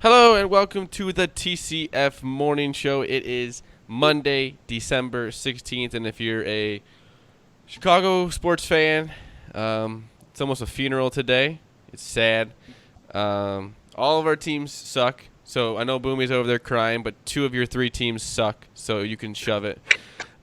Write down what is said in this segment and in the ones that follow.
Hello and welcome to the TCF Morning Show. It is Monday, December 16th, and if you're a Chicago sports fan, it's almost a funeral today. It's sad. All of our teams suck, so I know Boomy's over there crying, but two of your three teams suck, so you can shove it.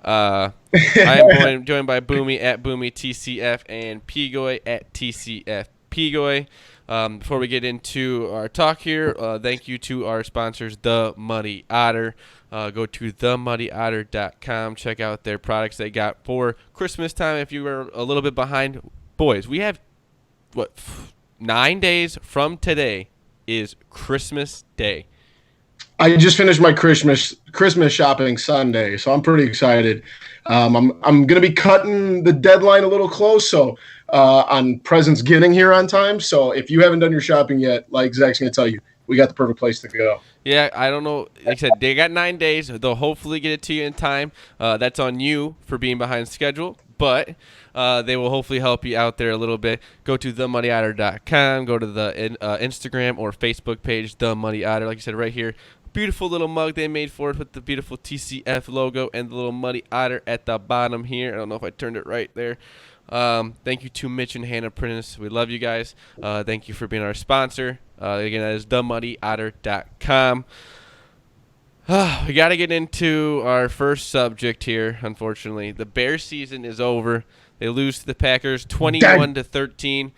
I am joined by Boomy at Boomy TCF and Pigoy at TCF Pigoy. Before we get into our talk here, thank you to our sponsors, The Muddy Otter. Go to themuddyotter.com. Check out their products they got for Christmas time. If you were a little bit behind, boys, we have, 9 days from today is Christmas Day. I just finished my Christmas shopping Sunday, so I'm pretty excited. I'm going to be cutting the deadline a little close, so on presents getting here on time. So if you haven't done your shopping yet, like Zach's going to tell you, we got the perfect place to go. Yeah, I don't know. Like I said, they got 9 days. They'll hopefully get it to you in time. That's on you for being behind schedule, but they will hopefully help you out there a little bit. Go to themuddyotter.com. Go to the Instagram or Facebook page, The Muddy Otter. Like I said, right here. Beautiful little mug they made for it with the beautiful TCF logo and the little Muddy Otter at the bottom here. I don't know if I turned it right there. Thank you to Mitch and Hannah Prentice. We love you guys. Thank you for being our sponsor. Again, that is themuddyotter.com. We got to get into our first subject here, unfortunately. The Bears season is over. They lose to the Packers 21-13.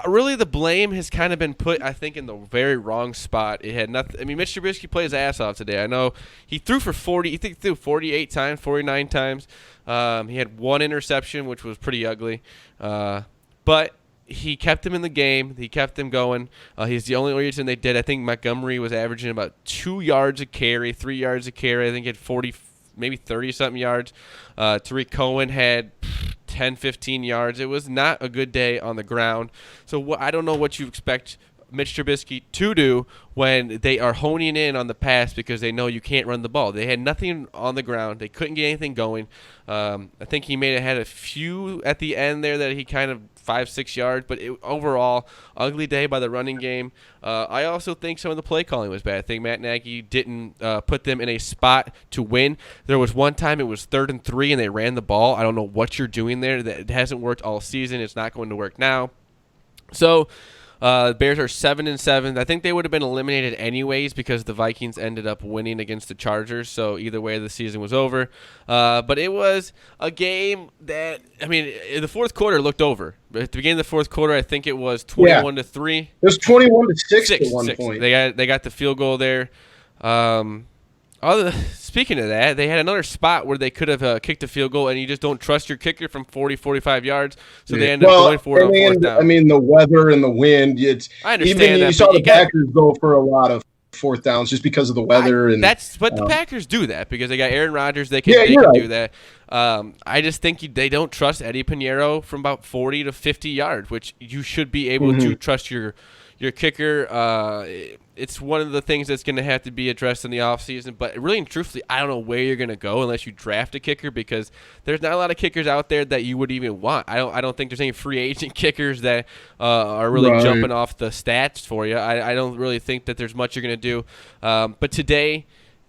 Really, the blame has kind of been put, I think, in the very wrong spot. It had nothing. I mean, Mitch Trubisky played his ass off today. I know he threw for 40. He threw 48 times, 49 times. He had one interception, which was pretty ugly. But he kept him in the game. He kept him going. He's the only reason they did. I think Montgomery was averaging about 2 yards a carry, 3 yards a carry. I think he had 40, maybe 30-something yards. Tariq Cohen had 10, 15 yards. It was not a good day on the ground. So I don't know what you expect Mitch Trubisky to do when they are honing in on the pass because they know you can't run the ball. They had nothing on the ground. They couldn't get anything going. I think he had a few at the end there that he kind of 5-6 yards, but overall, ugly day by the running game. I also think some of the play calling was bad. I think Matt Nagy didn't put them in a spot to win. There was one time it was 3rd and 3 and they ran the ball. I don't know what you're doing there. That hasn't worked all season. It's not going to work now. So the Bears are 7-7. I think they would have been eliminated anyways because the Vikings ended up winning against the Chargers. So either way, the season was over. But it was a game that, I mean, the fourth quarter looked over. At the beginning of the fourth quarter, I think it was 21-3. It was 21-6 at one point. They got the field goal there. Speaking of that, they had another spot where they could have kicked a field goal, and you just don't trust your kicker from 40, 45 yards, so they end up going for it on fourth down. I mean, the weather and the wind. I understand that. You saw the Packers go for a lot of fourth downs just because of the weather. But the Packers do that because they got Aaron Rodgers. They can do that. I just think they don't trust Eddie Pinheiro from about 40 to 50 yards, which you should be able to trust your kicker. It's one of the things that's going to have to be addressed in the offseason. But really and truthfully, I don't know where you're going to go unless you draft a kicker because there's not a lot of kickers out there that you would even want. I don't think there's any free agent kickers that are really jumping off the stats for you. I don't really think that there's much you're going to do. But today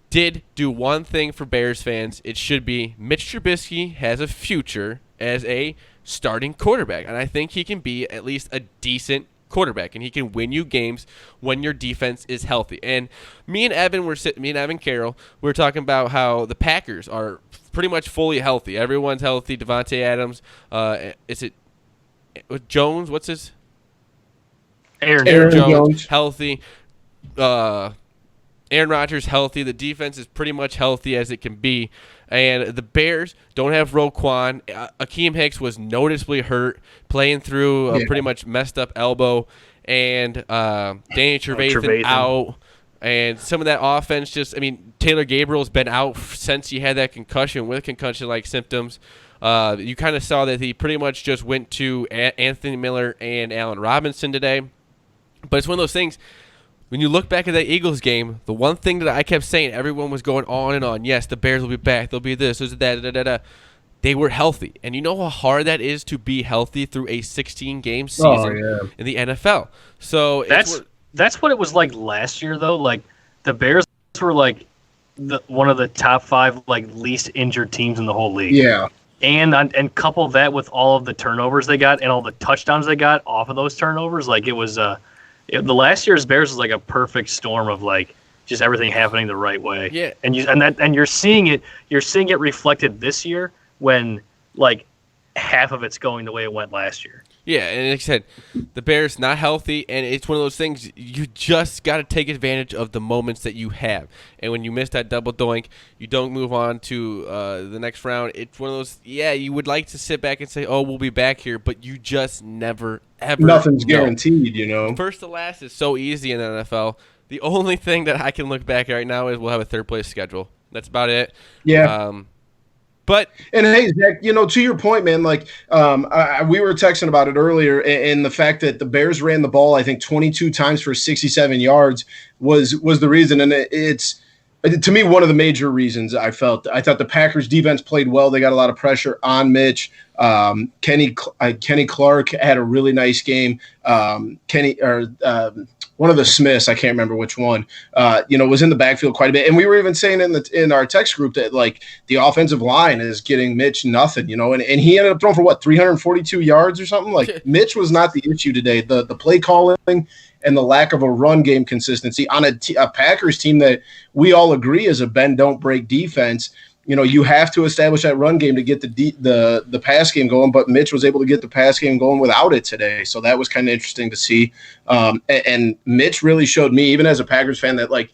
did do one thing for Bears fans. It should be Mitch Trubisky has a future as a starting quarterback. And I think he can be at least a decent quarterback, and he can win you games when your defense is healthy. And me and Evan Carroll, we were talking about how the Packers are pretty much fully healthy. Everyone's healthy. Devontae Adams, is it Jones? What's his? Aaron Jones healthy. Aaron Rodgers healthy. The defense is pretty much healthy as it can be. And the Bears don't have Roquan. Akeem Hicks was noticeably hurt, playing through a pretty much messed up elbow. And Danny Trevathan out. And some of that offense Taylor Gabriel's been out since he had that concussion with concussion-like symptoms. You kind of saw that he pretty much just went to Anthony Miller and Allen Robinson today. But it's one of those things. When you look back at that Eagles game, the one thing that I kept saying, everyone was going on and on. Yes, the Bears will be back. They'll be this, that. They were healthy. And you know how hard that is to be healthy through a 16-game season in the NFL. So that's what it was like last year, though. Like, the Bears were like one of the top 5 like least injured teams in the whole league. Yeah. And couple that with all of the turnovers they got and all the touchdowns they got off of those turnovers, like it was the last year's Bears was like a perfect storm of like just everything happening the right way. Yeah. And you're seeing it reflected this year when like half of it's going the way it went last year. Yeah, and like I said, the Bears not healthy, and it's one of those things you just got to take advantage of the moments that you have. And when you miss that double doink, you don't move on to the next round. It's one of those, you would like to sit back and say, oh, we'll be back here, but you just never, ever Nothing's know. guaranteed, you know. First to last is so easy in the NFL. The only thing that I can look back at right now is we'll have a third-place schedule. That's about it. Yeah. But and hey, Zach, to your point, man, like we were texting about it earlier, and the fact that the Bears ran the ball, I think 22 times for 67 yards was the reason, and it's to me one of the major reasons. I thought the Packers defense played well. They got a lot of pressure on Mitch. Kenny Clark had a really nice game. One of the Smiths, I can't remember which one, was in the backfield quite a bit. And we were even saying in our text group that, like, the offensive line is getting Mitch nothing, and he ended up throwing for, 342 yards or something? Like, Mitch was not the issue today. The play calling and the lack of a run game consistency on a Packers team that we all agree is a bend-don't-break defense. You have to establish that run game to get the pass game going, but Mitch was able to get the pass game going without it today. So that was kind of interesting to see. And Mitch really showed me, even as a Packers fan, that, like,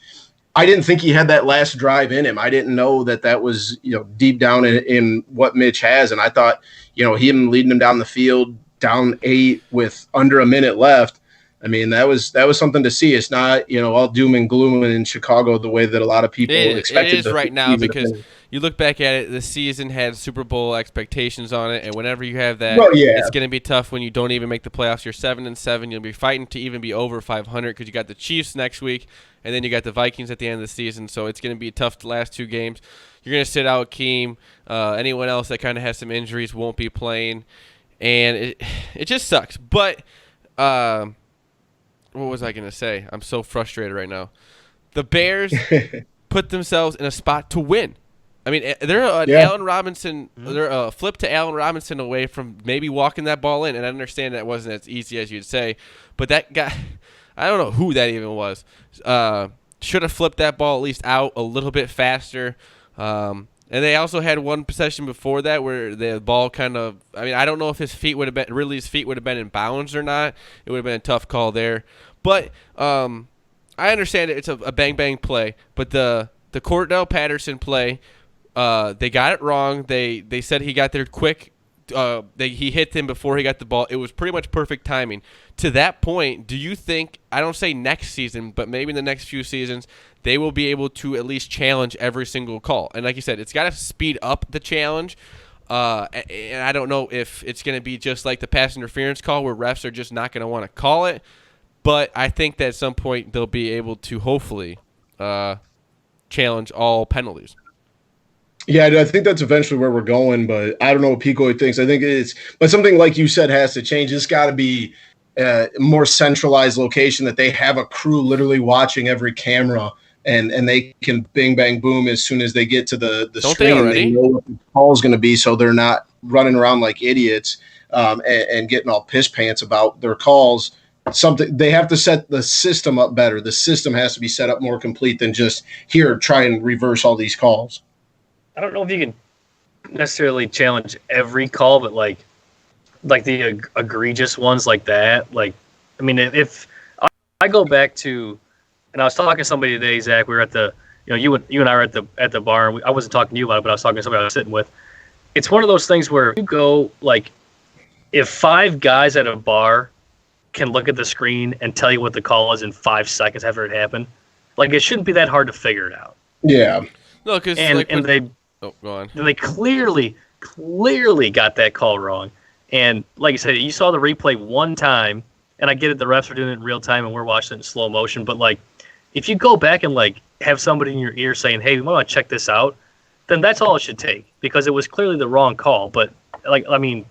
I didn't think he had that last drive in him. I didn't know that was, deep down in what Mitch has. And I thought, him leading him down the field, down 8 with under a minute left, I mean, that was something to see. It's not, all doom and gloom in Chicago the way that a lot of people expected. It is right now because you look back at it, the season had Super Bowl expectations on it, and whenever you have that, it's going to be tough when you don't even make the playoffs. You're 7-7. You'll be fighting to even be over 500 because you got the Chiefs next week, and then you got the Vikings at the end of the season. So it's going to be tough the last 2 games. You're going to sit out Keem. Anyone else that kind of has some injuries won't be playing, and it just sucks. But what was I going to say? I'm so frustrated right now. The Bears put themselves in a spot to win. I mean, they're Allen Robinson. They're a flip to Allen Robinson away from maybe walking that ball in. And I understand that wasn't as easy as you'd say, but that guy, I don't know who that even was. Should have flipped that ball at least out a little bit faster. And they also had one possession before that where the ball kind of, I mean, I don't know if his feet would have been in bounds or not. It would have been a tough call there. But I understand it's a bang-bang play. But the Cordell Patterson play, they got it wrong. They said he got there quick. He hit him before he got the ball. It was pretty much perfect timing. To that point, do you think, I don't say next season, but maybe in the next few seasons, they will be able to at least challenge every single call? And like you said, it's got to speed up the challenge. And I don't know if it's going to be just like the pass interference call where refs are just not going to want to call it. But I think that at some point they'll be able to hopefully challenge all penalties. Yeah, I think that's eventually where we're going, but I don't know what Pico thinks. I think but something like you said has to change. It's got to be a more centralized location that they have a crew literally watching every camera, and they can bing, bang, boom as soon as they get to the screen. They know what the call is going to be, so they're not running around like idiots and getting all piss pants about their calls. They have to set the system up better. The system has to be set up more complete than just here, try and reverse all these calls. I don't know if you can necessarily challenge every call, but like the egregious ones like that. Like, I mean, if I go back to, and I was talking to somebody today, Zach, we were at the, you and I were at the bar, and I wasn't talking to you about it, but I was talking to somebody I was sitting with. It's one of those things where you go, like, if 5 guys at a bar can look at the screen and tell you what the call is in 5 seconds after it happened, like, it shouldn't be that hard to figure it out. Yeah. No, because go on. They clearly got that call wrong. And like I said, you saw the replay one time, and I get it, the refs are doing it in real time and we're watching it in slow motion, but like, if you go back and like have somebody in your ear saying, hey, we want to check this out, then that's all it should take, because it was clearly the wrong call. But like, I mean,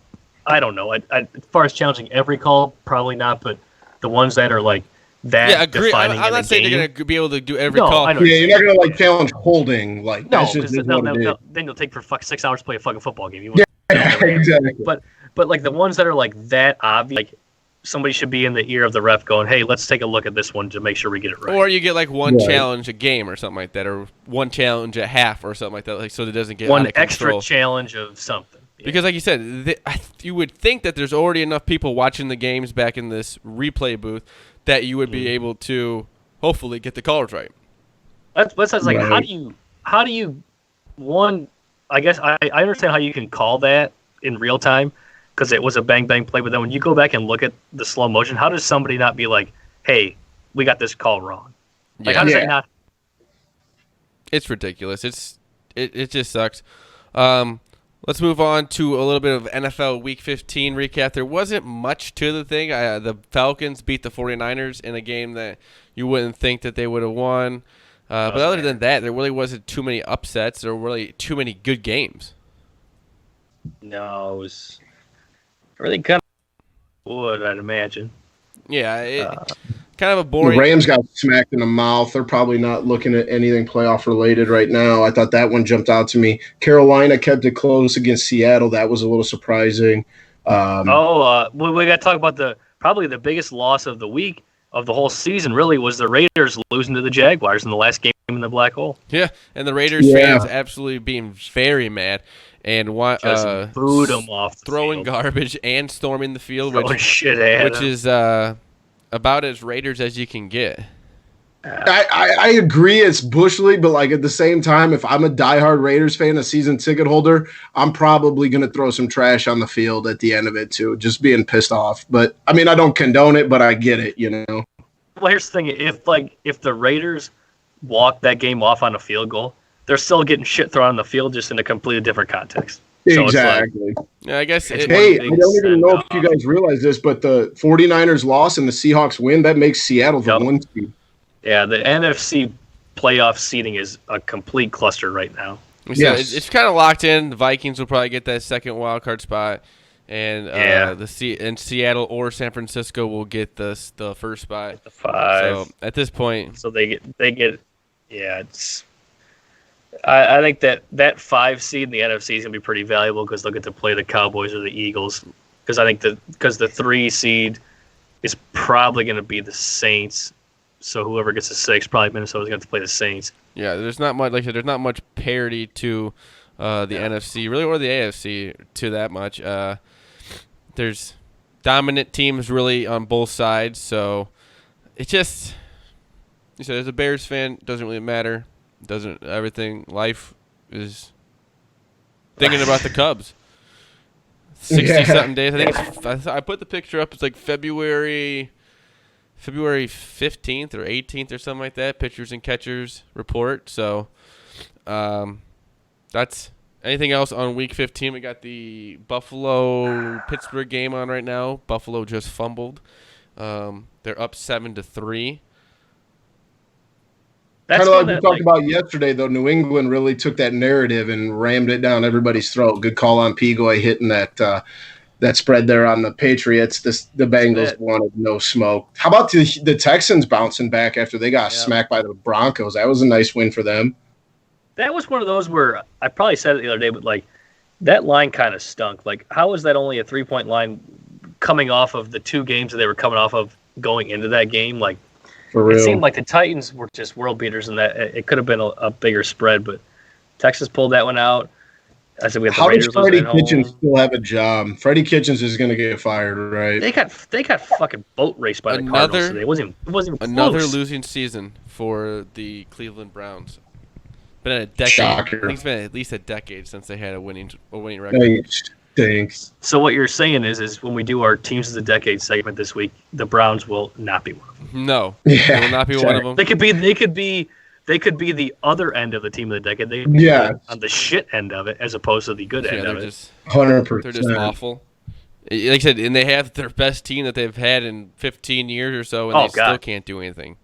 I don't know. As far as challenging every call, probably not, but the ones that are like that Yeah, agree. I'm defining in not the saying game. they're going to be able to do every No, call. I know. Yeah, you're not gonna like challenge holding. Like No, that's just because what it is. then you'll take for 6 hours to play a fucking football game. You Yeah, won't- exactly. But like the ones that are like that obvious, like somebody should be in the ear of the ref going, "Hey, let's take a look at this one to make sure we get it right." Or you get like one Right. challenge a game or something like that, or one challenge at half or something like that, like so it doesn't get one out of extra control. challenge of something. Yeah. Because, like you said, you would think that there's already enough people watching the games back in this replay booth that you would be able to hopefully get the calls right. That's like Right. how do you one? I guess I understand how you can call that in real time because it was a bang bang play, but then when you go back and look at the slow motion, how does somebody not be like, "Hey, we got this call wrong"? Like how does Yeah. that not? It's ridiculous. It just sucks. Let's move on to a little bit of NFL Week 15 recap. There wasn't much to the thing. The Falcons beat the 49ers in a game that you wouldn't think that they would have won. But other than that, there really wasn't too many upsets. There were really too many good games. No, it was really kind of would I'd imagine. Yeah, kind of a The boring. Rams got smacked in the mouth. They're probably not looking at anything playoff related right now. I thought that one jumped out to me. Carolina kept it close against Seattle. That was a little surprising. We got to talk about probably the biggest loss of the week of the whole season. Really was the Raiders losing to the Jaguars in the last game in the black hole. Yeah, and the Raiders Yeah. fans absolutely being very mad and Just booed them off the throwing field. garbage and storming the field, Throwing shit at which them. is about as Raiders as you can get. I agree it's Bush League, but like at the same time, if I'm a diehard Raiders fan, a season ticket holder, I'm probably going to throw some trash on the field at the end of it too, just being pissed off. But I mean, I don't condone it, but I get it, you know. Well, here's the thing: if the Raiders walk that game off on a field goal, they're still getting shit thrown on the field, just in a completely different context. So it's like, Exactly. Yeah, I guess. It's Hey, one I big don't even know if send you guys realize this, but the 49ers loss and the Seahawks win, that makes Seattle the Yep. 1 seed. yeah, the NFC playoff seeding is a complete cluster right now. So Yes. it's kind of locked in. The Vikings will probably get that second wild card spot, and Yeah. and Seattle or San Francisco will get the first spot. The 5. So at this point, So they get yeah, it's I think that 5 seed in the NFC is gonna be pretty valuable because they'll get to play the Cowboys or the Eagles. Because I think the 3 seed is probably gonna be the Saints. So whoever gets the 6, probably Minnesota's gonna have to play the Saints. yeah, there's not much. Like I said, there's not much parity to the NFC, really, or the AFC to that much. There's dominant teams really on both sides, so it just. You said as a Bears fan, it doesn't really matter. Doesn't everything? Life is thinking about the Cubs. 60-something days. I think I put the picture up. It's like February 15th or 18th or something like that. Pitchers and catchers report. So that's anything else on Week 15. We got the Buffalo-Pittsburgh game on right now. Buffalo just fumbled. They're up 7-3. Kind of like we gonna, talked about yesterday, though. New England really took that narrative and rammed it down everybody's throat. Good call on Pigoy hitting that spread there on the Patriots. The Bengals wanted no smoke. How about the Texans bouncing back after they got smacked by the Broncos? That was a nice win for them. That was one of those where I probably said it the other day, but like that line kind of stunk. Like, how was that only a 3-point line coming off of the 2 games that they were coming off of going into that game? Like, For real. it seemed like the Titans were just world beaters, and that it could have been a bigger spread, but Texas pulled that one out. I said we have the How does Raiders losing Freddie at home. Kitchens still have a job? Freddie Kitchens is going to get fired, right? They got fucking boat raced by the Cardinals today. It wasn't even Another close. losing season for the Cleveland Browns. Been a decade. Shocker. I think it's been at least a decade since they had a winning record. Hey, stinks. So what you're saying is when we do our teams of the decade segment this week, the Browns will not be one of them. No, Yeah, they will not be one of them. They could be the other end of the team of the decade. They Yeah. on the shit end of it as opposed to the good end Yeah, of they're it. just 100%. they're just awful. Like I said, and they have their best team that they've had in 15 years or so, and Oh, they still God. can't do anything.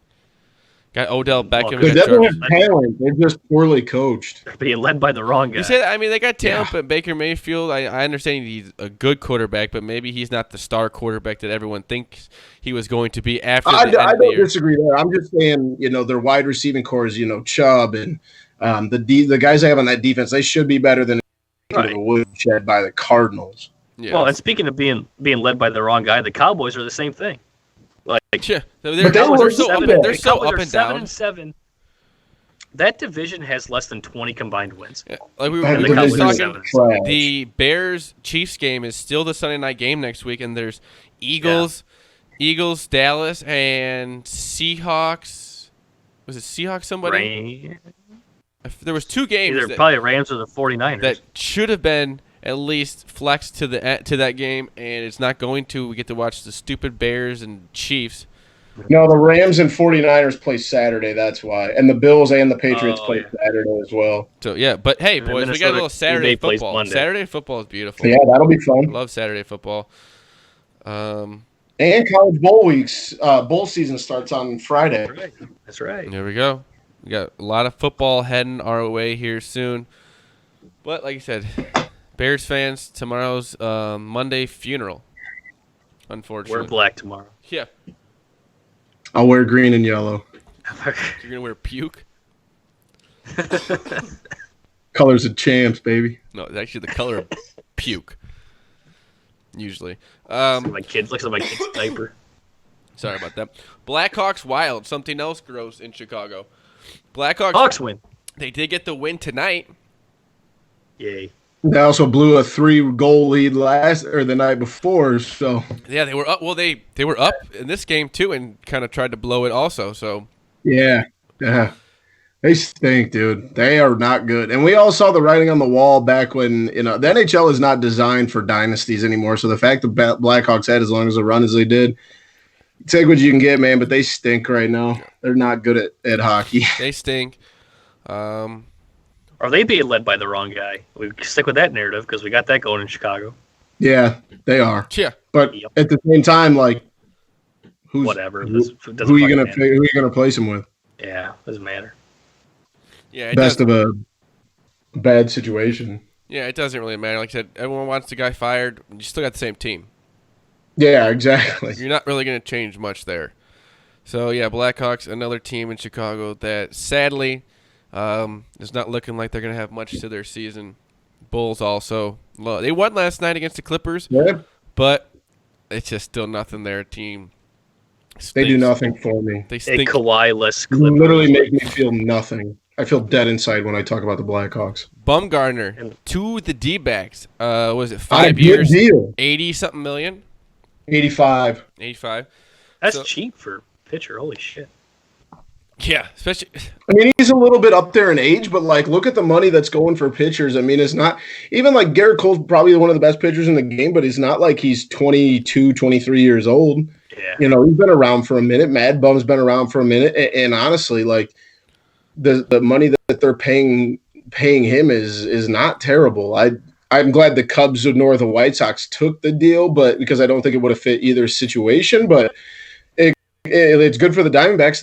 Got Odell Beckham. They got definitely Jarvis. have talent. They're just poorly coached. They're being led by the wrong guy. You say that, I mean, they got talent, Yeah. but Baker Mayfield, I understand he's a good quarterback, but maybe he's not the star quarterback that everyone thinks he was going to be after the end I of the don't year. disagree there. I'm just saying, their wide receiving core is, Chubb and the guys they have on that defense. They should be better than Right. a woodshed by the Cardinals. Yeah. Well, and speaking of being led by the wrong guy, the Cowboys are the same thing. Like, yeah. But They're they were so up seven- and, they're the so Cowboys up are and 7-7. down. That division has less than 20 combined wins. Yeah, like we That were the just Cowboys talking, are trash. the Bears-Chiefs game is still the Sunday night game next week, and there's Eagles, Dallas, and Seahawks. Was it Seahawks somebody? There was two games Either that, probably Rams or the 49ers. that should have been at least flexed to that game, and it's not going to. We get to watch the stupid Bears and Chiefs. No, the Rams and 49ers play Saturday. That's why. And the Bills and the Patriots Oh, play yeah. Saturday as well. So yeah, but hey, And then boys, we got a Minnesota, little Saturday Green Bay plays football. Monday. Saturday football is beautiful. Yeah, that'll be fun. Love Saturday football. And college bowl weeks, bowl season starts on Friday. That's right. There we go. We got a lot of football heading our way here soon. But like I said, Bears fans, tomorrow's Monday funeral. Unfortunately. We're black tomorrow. Yeah. I'll wear green and yellow. You're gonna wear puke? Colors of champs, baby. No, it's actually the color of puke. Usually. My kid's looks like my kid's diaper. Sorry about that. Blackhawks Wild, something else gross in Chicago. Blackhawks, Hawks win. they did get the win tonight. Yay. They also blew a 3-goal lead the night before. So Yeah, they were up. Well, they were up in this game too, and kind of tried to blow it also. So yeah, they stink, dude. They are not good. And we all saw the writing on the wall back when the NHL is not designed for dynasties anymore. So the fact that Blackhawks had as long as a run as they did, take what you can get, man. But they stink right now. They're not good at hockey. they stink. Are they being led by the wrong guy? We stick with that narrative because we got that going in Chicago. Yeah, they are. Yeah. But Yep. at the same time, like, Whatever. Who Doesn't are you fucking gonna matter. who are you gonna place him with? Yeah, doesn't matter. Yeah, it Best does, of a bad situation. yeah, it doesn't really matter. Like I said, everyone wants the guy fired. You still got the same team. Yeah, exactly. You're not really going to change much there. So yeah, Blackhawks, another team in Chicago that sadly is not looking like they're going to have much to their season. Bulls also, they won last night against the Clippers, Yeah, but it's just still nothing. Their team, they do stinks. nothing for me. They A stink. Kawhi-less You Clippers. literally make me feel nothing. I feel dead inside when I talk about the Blackhawks. Bumgarner to the D-backs. Was it On a 5 good years, deal. 80-something million? 85. 85. That's So- cheap for a pitcher. Holy shit. Yeah, especially. I mean, he's a little bit up there in age, but like, look at the money that's going for pitchers. I mean, it's not even like Garrett Cole's probably one of the best pitchers in the game, but it's not like he's 22, 23 years old. Yeah. He's been around for a minute. Mad Bum's been around for a minute, and honestly, like the money that they're paying him is not terrible. I'm glad the Cubs nor the White Sox took the deal, but because I don't think it would have fit either situation. But it's good for the Diamondbacks.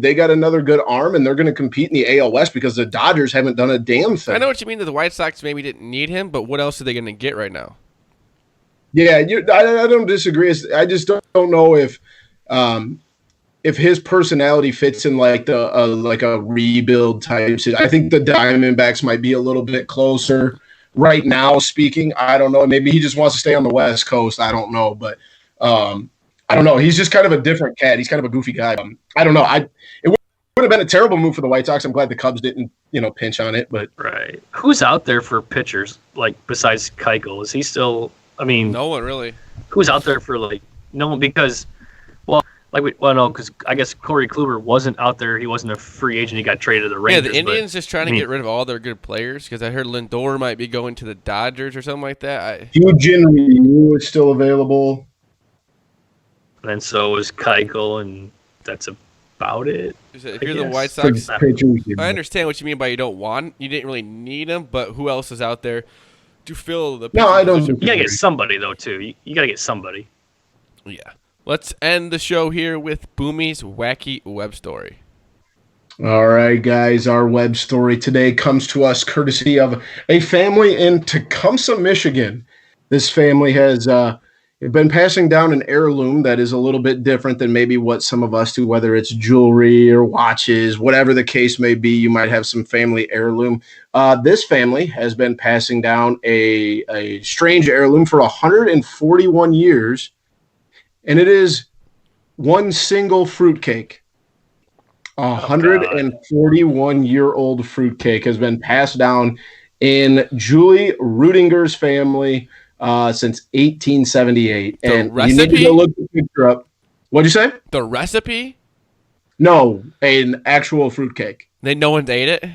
They got another good arm, and they're going to compete in the AL West because the Dodgers haven't done a damn thing. I know what you mean that the White Sox maybe didn't need him, but what else are they going to get right now? Yeah, I don't disagree. I just don't know if his personality fits in like a rebuild type. I think the Diamondbacks might be a little bit closer right now. Speaking, I don't know. Maybe he just wants to stay on the West Coast. I don't know, but I don't know. He's just kind of a different cat. He's kind of a goofy guy. I don't know. It would have been a terrible move for the White Sox. I'm glad the Cubs didn't, pinch on it. But Right. Who's out there for pitchers, like, besides Keuchel? Is he still, I mean, No one really. who's out there for, like, no one? Because, no, because I guess Corey Kluber wasn't out there. He wasn't a free agent. He got traded to the Yeah, Rangers. the Indians just trying to I mean- get rid of all their good players because I heard Lindor might be going to the Dodgers or something like that. Eugene Ryu is still available. And so is Keuchel, and that's about it. If you're I the guess. White For Sox, pitchers. I understand what you mean by you didn't really need him, but who else is out there to fill the No, I don't. position? You got to get somebody, though, too. You got to get somebody. Yeah. Let's end the show here with Boomy's wacky web story. All right, guys. Our web story today comes to us courtesy of a family in Tecumseh, Michigan. This family has been passing down an heirloom that is a little bit different than maybe what some of us do, whether it's jewelry or watches, whatever the case may be. You might have some family heirloom. This family has been passing down a strange heirloom for 141 years, and it is one single fruitcake. A 141-year-old fruitcake has been passed down in Julie Rutinger's family since 1878. And recipe? You need to go look the picture up. What'd you say? The recipe? No, an actual fruitcake. No one ate it?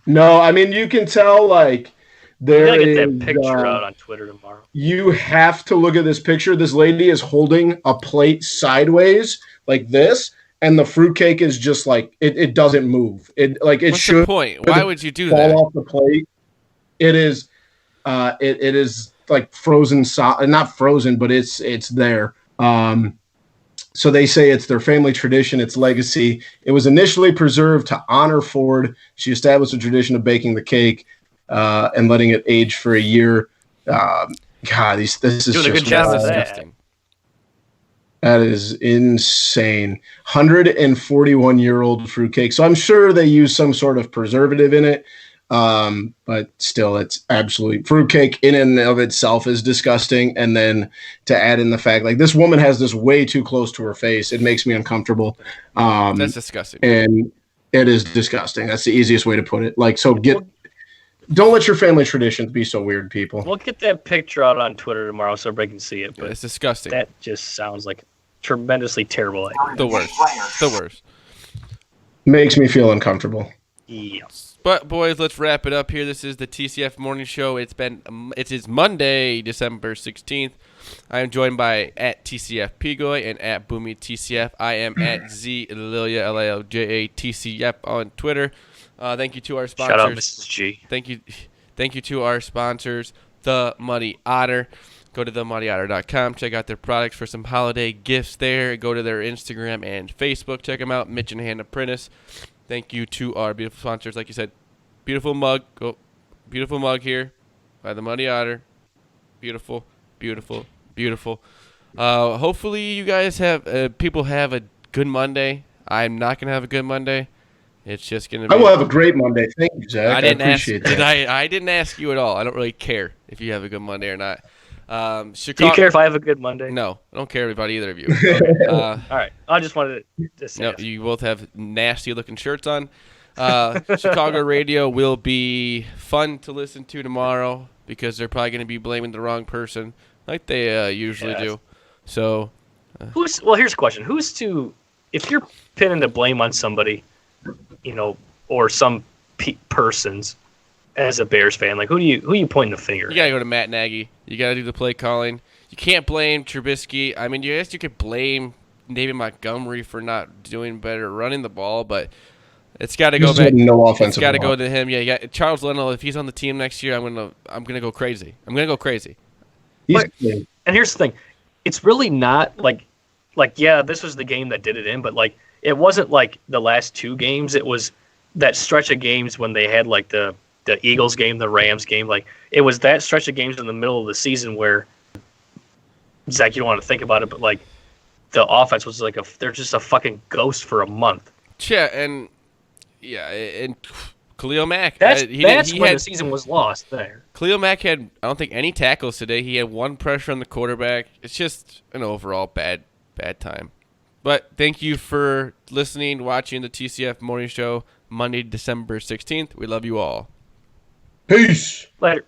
No, I mean, you can tell, like, there gotta is... get that picture out on Twitter tomorrow. You have to look at this picture. This lady is holding a plate sideways like this, and the fruitcake is just like it doesn't move. What's the point? Why would you do fall that? Off the plate. It is it is like frozen, not frozen, but it's there. So they say it's their family tradition, it's legacy. It was initially preserved to honor Ford. She established a tradition of baking the cake and letting it age for a year. God, this is doing just a good job of that. That is insane. 141-year-old fruitcake. So I'm sure they use some sort of preservative in it. But still, it's absolutely fruitcake in and of itself is disgusting. And then to add in the fact, like, this woman has this way too close to her face. It makes me uncomfortable. That's disgusting. And it is disgusting. That's the easiest way to put it. Like, so don't let your family traditions be so weird, people. We'll get that picture out on Twitter tomorrow so everybody can see it. But it's disgusting. That just sounds like tremendously terrible idea. The worst. The worst. Makes me feel uncomfortable. Yes. But boys, let's wrap it up here. This is the TCF Morning Show. It is Monday, December 16th. I am joined by at TCF Pigoy and at Boomy TCF. I am at Z Lilia LILJA TCF on Twitter. Thank you to our sponsors. Shout out Mrs. G. Thank you to our sponsors, The Muddy Otter. Go to themuddy.otter.com. Check out their products for some holiday gifts there. Go to their Instagram and Facebook. Check them out, Mitch and Hannah Prentice. Thank you to our beautiful sponsors. Like you said, beautiful mug. Beautiful mug here by The Muddy Otter. Beautiful, beautiful, beautiful. Hopefully you guys people have a good Monday. I'm not going to have a good Monday. It's just going to be... I will have a great Monday. Thank you, Zach. I appreciate that. I didn't ask you at all. I don't really care if you have a good Monday or not. Do you care if I have a good Monday? No, I don't care about either of you. All right. I just wanted to say no, you both have nasty-looking shirts on. Chicago radio will be fun to listen to tomorrow because they're probably going to be blaming the wrong person like they usually do. So, here's a question. If you're pinning the blame on somebody, or some persons as a Bears fan, like who you pointing the finger at? You gotta go to Matt Nagy. You gotta do the play calling. You can't blame Trubisky. I mean, you could blame David Montgomery for not doing better running the ball, but it's got to go back. No offensive. It's got to go to him. Yeah, Charles Leno. If he's on the team next year, I'm gonna go crazy. And here's the thing, it's really not like this was the game that did it in, but like it wasn't like the last two games. It was that stretch of games when they had like the Eagles game, the Rams game. Like it was that stretch of games in the middle of the season where, Zach, you don't want to think about it, but like the offense was like they're just a fucking ghost for a month. Yeah, and Khalil Mack. That's when the season was lost there. Khalil Mack had, I don't think, any tackles today. He had one pressure on the quarterback. It's just an overall bad time. But thank you for listening, watching the TCF Morning Show, Monday, December 16th. We love you all. Peace. Later.